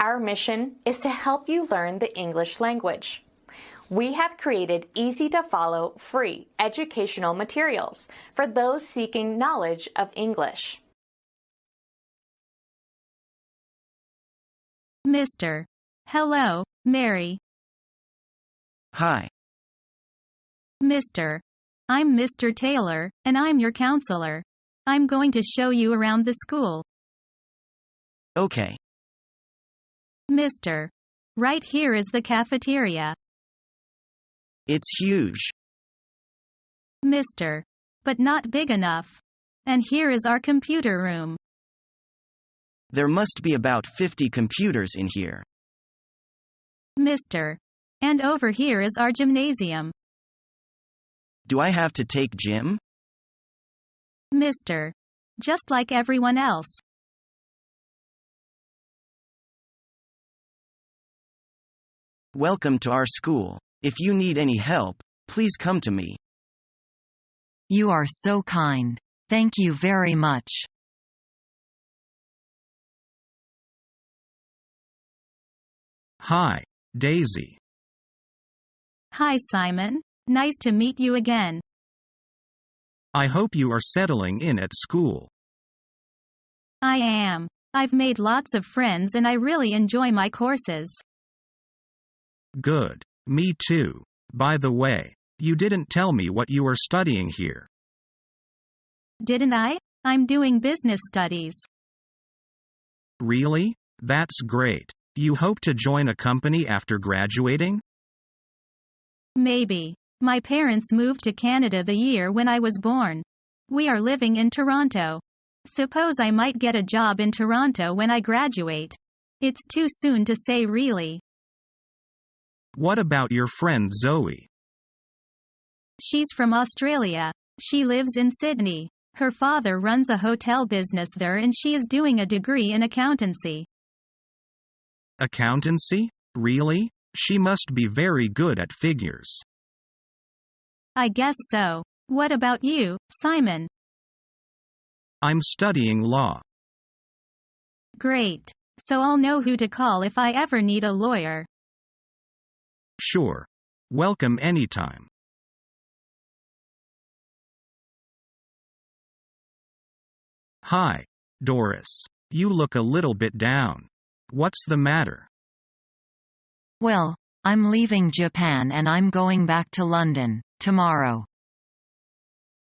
Our mission is to help you learn the English language. We have created easy-to-follow, free educational materials for those seeking knowledge of English. Mr. Hello, Mary. Hi. Mr. I'm Mr. Taylor, and I'm your counselor. I'm going to show you around the school. Okay. Mr. Right here is the cafeteria. It's huge. Mr. But not big enough. And here is our computer room. There must be about 50 computers in here. Mr. And over here is our gymnasium. Do I have to take gym? Mr. Just like everyone else. Welcome to our school. If you need any help, please come to me. You are so kind. Thank you very much. Hi, Daisy. Hi, Simon. Nice to meet you again. I hope you are settling in at school. I am. I've made lots of friends and I really enjoy my courses. Good. Me too. By the way, you didn't tell me what you are studying here. Didn't I? I'm doing business studies. Really? That's great. You hope to join a company after graduating? Maybe. My parents moved to Canada the year when I was born. We are living in Toronto. Suppose I might get a job in Toronto when I graduate. It's too soon to say really. What about your friend Zoe? She's from Australia. She lives in Sydney. Her father runs a hotel business there and she is doing a degree in accountancy. Accountancy? Really? She must be very good at figures. I guess so. What about you, Simon? I'm studying law. Great. So I'll know who to call if I ever need a lawyer. Sure. Welcome anytime. Hi, Doris. You look a little bit down. What's the matter? Well, I'm leaving Japan and I'm going back to London tomorrow.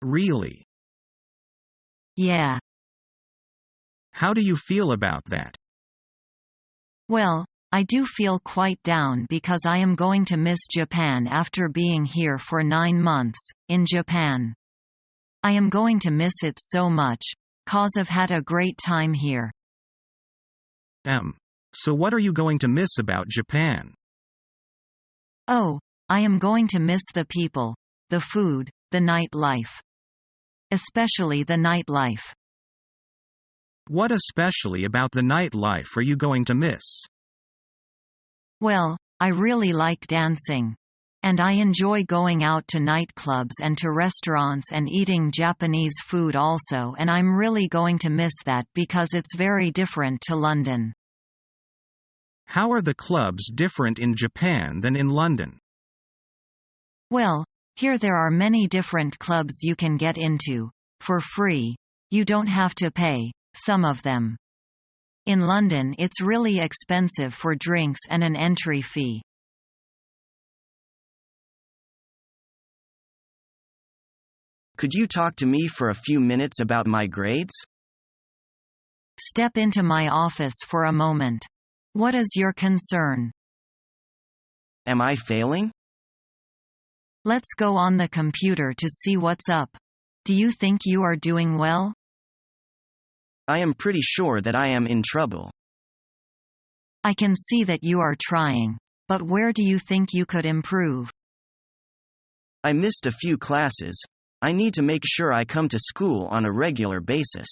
Really? Yeah. How do you feel about that? Well, I do feel quite down because I am going to miss Japan after being here for 9 months, in Japan. I am going to miss it so much, 'cause I've had a great time here. So what are you going to miss about Japan? Oh, I am going to miss the people, the food, the nightlife. Especially the nightlife. What especially about the nightlife are you going to miss? Well, I really like dancing. And I enjoy going out to nightclubs and to restaurants and eating Japanese food also, and I'm really going to miss that because it's very different to London. How are the clubs different in Japan than in London? Well, here there are many different clubs you can get into, for free. You don't have to pay, some of them. In London it's really expensive for drinks and an entry fee. Could you talk to me for a few minutes about my grades? Step into my office for a moment. What is your concern? Am I failing? Let's go on the computer to see what's up. Do you think you are doing well? I am pretty sure that I am in trouble. I can see that you are trying. But where do you think you could improve? I missed a few classes. I need to make sure I come to school on a regular basis.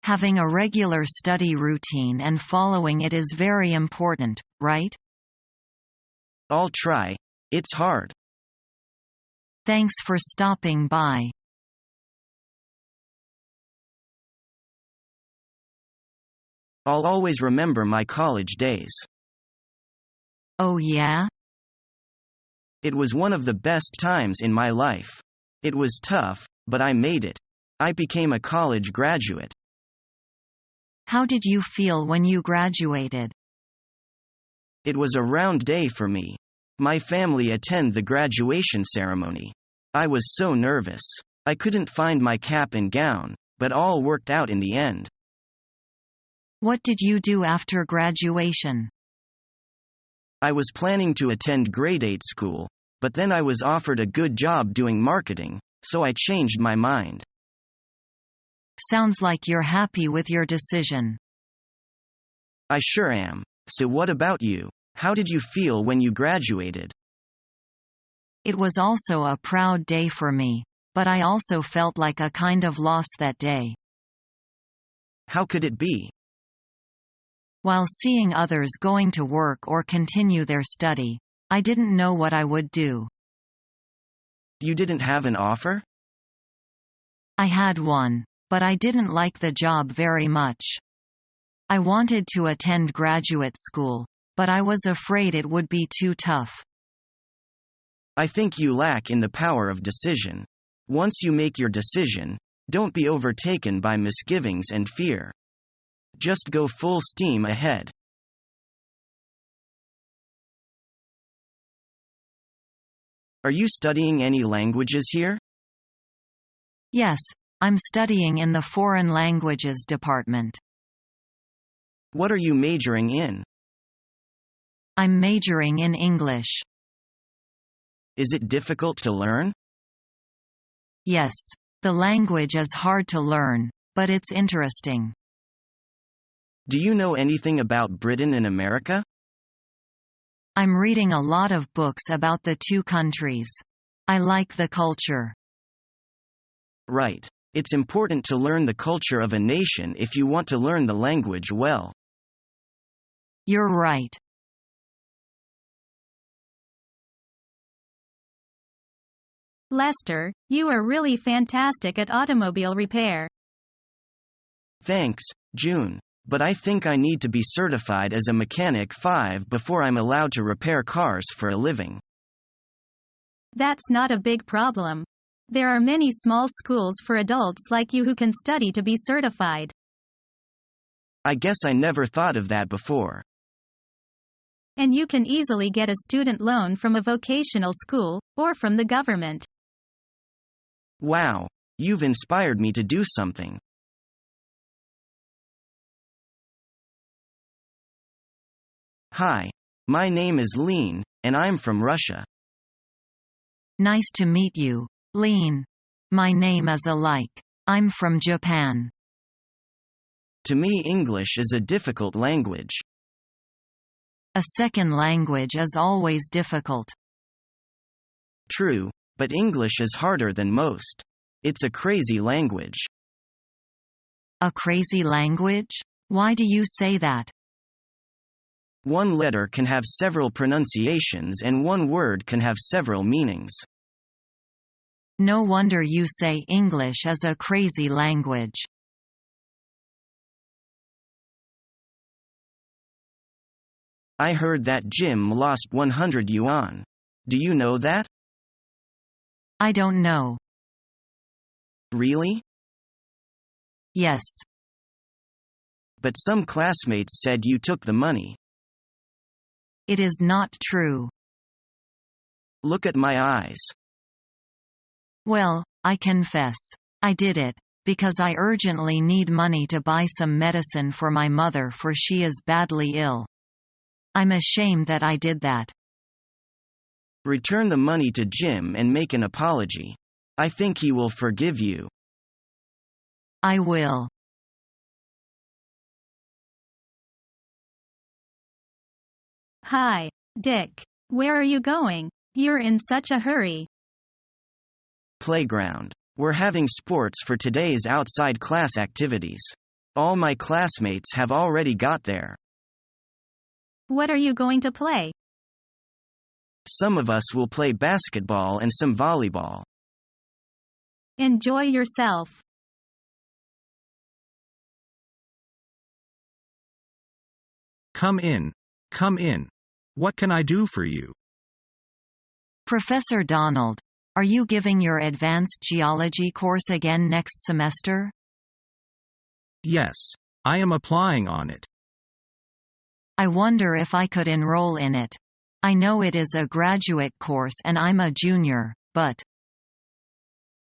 Having a regular study routine and following it is very important, right? I'll try. It's hard. Thanks for stopping by. I'll always remember my college days. Oh yeah? It was one of the best times in my life. It was tough, but I made it. I became a college graduate. How did you feel when you graduated? It was a round day for me. My family attended the graduation ceremony. I was so nervous. I couldn't find my cap and gown, but all worked out in the end. What did you do after graduation? I was planning to attend grade 8 school, but then I was offered a good job doing marketing, so I changed my mind. Sounds like you're happy with your decision. I sure am. So what about you? How did you feel when you graduated? It was also a proud day for me, but I also felt like a kind of loss that day. How could it be? While seeing others going to work or continue their study, I didn't know what I would do. You didn't have an offer? I had one, but I didn't like the job very much. I wanted to attend graduate school, but I was afraid it would be too tough. I think you lack in the power of decision. Once you make your decision, don't be overtaken by misgivings and fear. Just go full steam ahead. Are you studying any languages here? Yes, I'm studying in the Foreign Languages department. What are you majoring in? I'm majoring in English. Is it difficult to learn? Yes, the language is hard to learn, but it's interesting. Do you know anything about Britain and America? I'm reading a lot of books about the two countries. I like the culture. Right. It's important to learn the culture of a nation if you want to learn the language well. You're right. Lester, you are really fantastic at automobile repair. Thanks, June. But I think I need to be certified as a mechanic 5 before I'm allowed to repair cars for a living. That's not a big problem. There are many small schools for adults like you who can study to be certified. I guess I never thought of that before. And you can easily get a student loan from a vocational school, or from the government. Wow, you've inspired me to do something. Hi, my name is Lean, and I'm from Russia. Nice to meet you, Lean. My name is alike. I'm from Japan. To me, English is a difficult language. A second language is always difficult. True, but English is harder than most. It's a crazy language. A crazy language? Why do you say that? One letter can have several pronunciations and one word can have several meanings. No wonder you say English is a crazy language. I heard that Jim lost 100 yuan. Do you know that? I don't know. Really? Yes. But some classmates said you took the money. It is not true. Look at my eyes. Well, I confess. I did it, because I urgently need money to buy some medicine for my mother for she is badly ill. I'm ashamed that I did that. Return the money to Jim and make an apology. I think he will forgive you. I will. Hi, Dick. Where are you going? You're in such a hurry. Playground. We're having sports for today's outside class activities. All my classmates have already got there. What are you going to play? Some of us will play basketball and some volleyball. Enjoy yourself. Come in. Come in. What can I do for you? Professor Donald, are you giving your advanced geology course again next semester? Yes. I am applying on it. I wonder if I could enroll in it. I know it is a graduate course and I'm a junior, but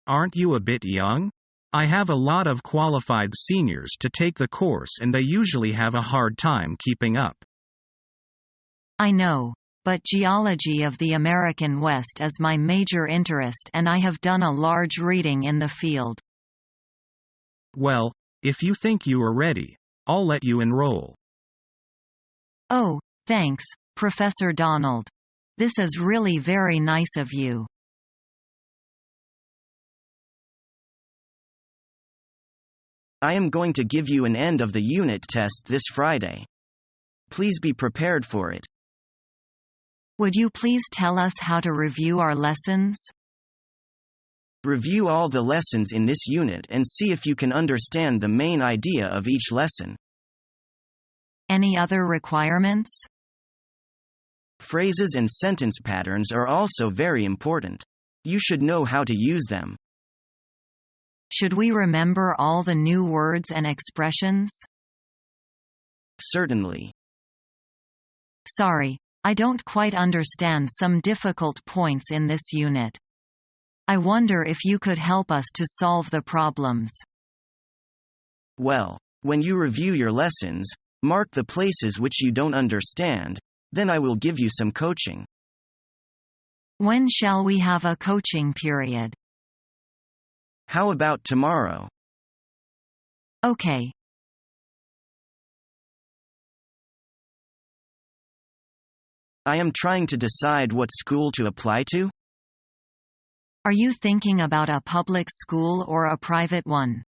Aren't you a bit young? I have a lot of qualified seniors to take the course and they usually have a hard time keeping up. I know, but geology of the American West is my major interest and I have done a large reading in the field. Well, if you think you are ready, I'll let you enroll. Oh, thanks, Professor Donald. This is really very nice of you. I am going to give you an end of the unit test this Friday. Please be prepared for it. Would you please tell us how to review our lessons? Review all the lessons in this unit and see if you can understand the main idea of each lesson. Any other requirements? Phrases and sentence patterns are also very important. You should know how to use them. Should we remember all the new words and expressions? Certainly. Sorry, I don't quite understand some difficult points in this unit. I wonder if you could help us to solve the problems. Well, when you review your lessons, mark the places which you don't understand, then I will give you some coaching. When shall we have a coaching period? How about tomorrow? Okay. I am trying to decide what school to apply to. Are you thinking about a public school or a private one?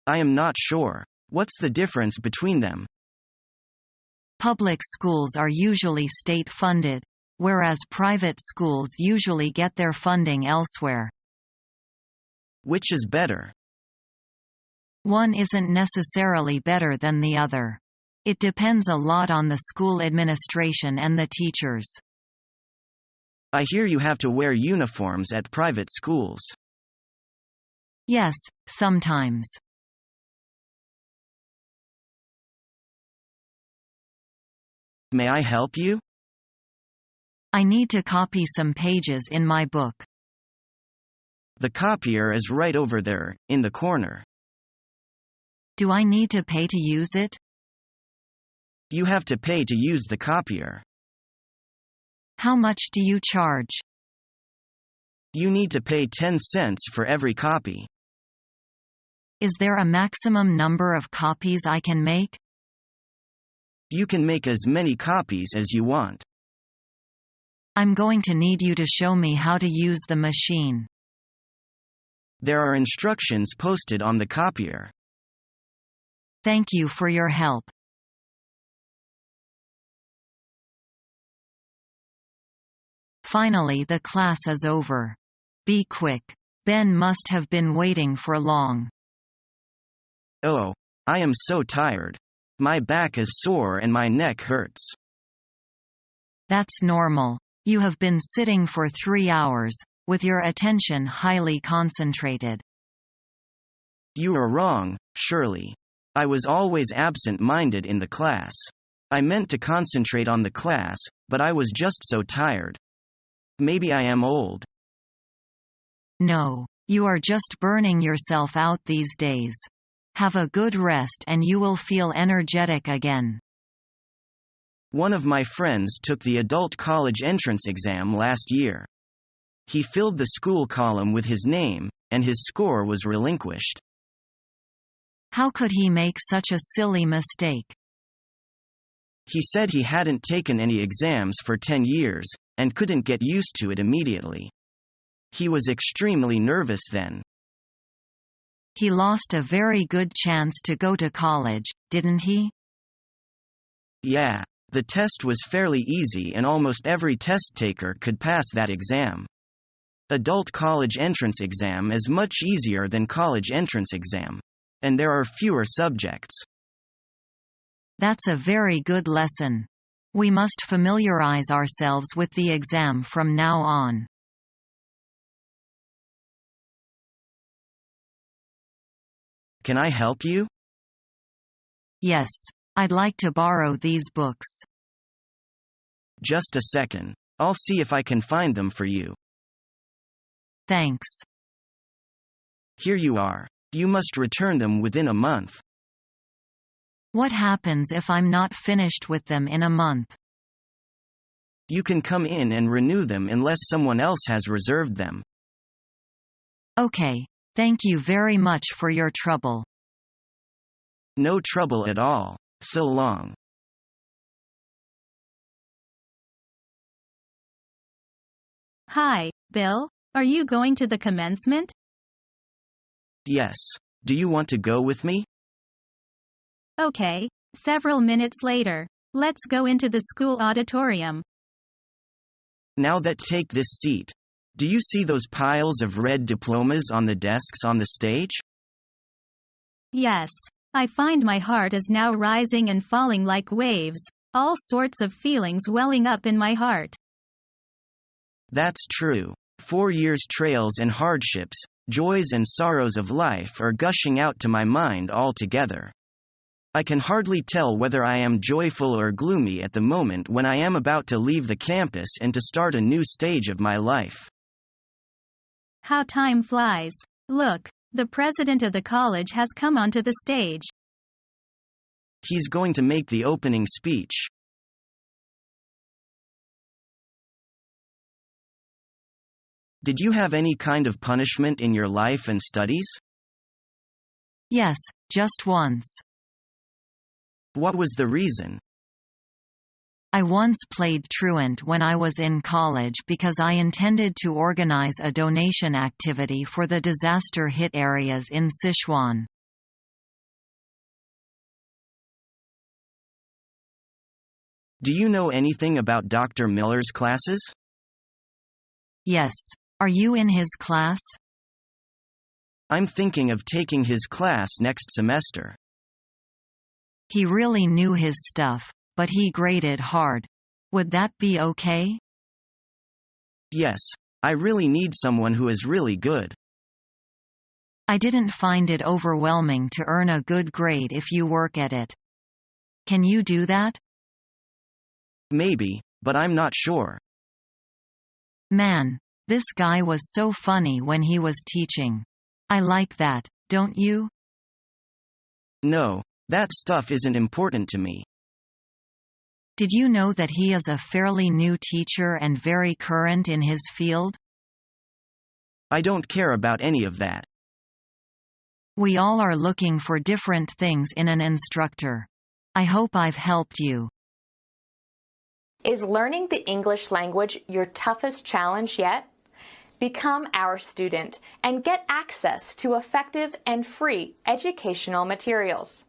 I am not sure. What's the difference between them? Public schools are usually state-funded, whereas private schools usually get their funding elsewhere. Which is better? One isn't necessarily better than the other. It depends a lot on the school administration and the teachers. I hear you have to wear uniforms at private schools. Yes, sometimes. May I help you? I need to copy some pages in my book. The copier is right over there, in the corner. Do I need to pay to use it? You have to pay to use the copier. How much do you charge? You need to pay 10 cents for every copy. Is there a maximum number of copies I can make? You can make as many copies as you want. I'm going to need you to show me how to use the machine. There are instructions posted on the copier. Thank you for your help. Finally, the class is over. Be quick. Ben must have been waiting for long. Oh, I am so tired. My back is sore and my neck hurts. That's normal. You have been sitting for 3 hours, with your attention highly concentrated. You are wrong, Shirley. I was always absent-minded in the class. I meant to concentrate on the class, but I was just so tired. Maybe I am old. No, you are just burning yourself out these days. Have a good rest and you will feel energetic again. One of my friends took the adult college entrance exam last year. He filled the school column with his name, and his score was relinquished. How could he make such a silly mistake? He said he hadn't taken any exams for 10 years, and couldn't get used to it immediately. He was extremely nervous then. He lost a very good chance to go to college, didn't he? Yeah, the test was fairly easy and almost every test taker could pass that exam. Adult college entrance exam is much easier than college entrance exam. And there are fewer subjects. That's a very good lesson. We must familiarize ourselves with the exam from now on. Can I help you? Yes. I'd like to borrow these books. Just a second. I'll see if I can find them for you. Thanks. Here you are. You must return them within a month. What happens if I'm not finished with them in a month? You can come in and renew them unless someone else has reserved them. Okay. Thank you very much for your trouble. No trouble at all. So long. Hi, Bill. Are you going to the commencement? Yes. Do you want to go with me? Okay. Several minutes later. Let's go into the school auditorium. Now take this seat. Do you see those piles of red diplomas on the desks on the stage? Yes. I find my heart is now rising and falling like waves, all sorts of feelings welling up in my heart. That's true. 4 years' trails and hardships, joys and sorrows of life are gushing out to my mind all together. I can hardly tell whether I am joyful or gloomy at the moment when I am about to leave the campus and to start a new stage of my life. How time flies. Look, the president of the college has come onto the stage. He's going to make the opening speech. Did you have any kind of punishment in your life and studies? Yes, just once. What was the reason? I once played truant when I was in college because I intended to organize a donation activity for the disaster-hit areas in Sichuan. Do you know anything about Dr. Miller's classes? Yes. Are you in his class? I'm thinking of taking his class next semester. He really knew his stuff, but he graded hard. Would that be okay? Yes, I really need someone who is really good. I didn't find it overwhelming to earn a good grade if you work at it. Can you do that? Maybe, but I'm not sure. Man, this guy was so funny when he was teaching. I like that, don't you? No, that stuff isn't important to me. Did you know that he is a fairly new teacher and very current in his field? I don't care about any of that. We all are looking for different things in an instructor. I hope I've helped you. Is learning the English language your toughest challenge yet? Become our student and get access to effective and free educational materials.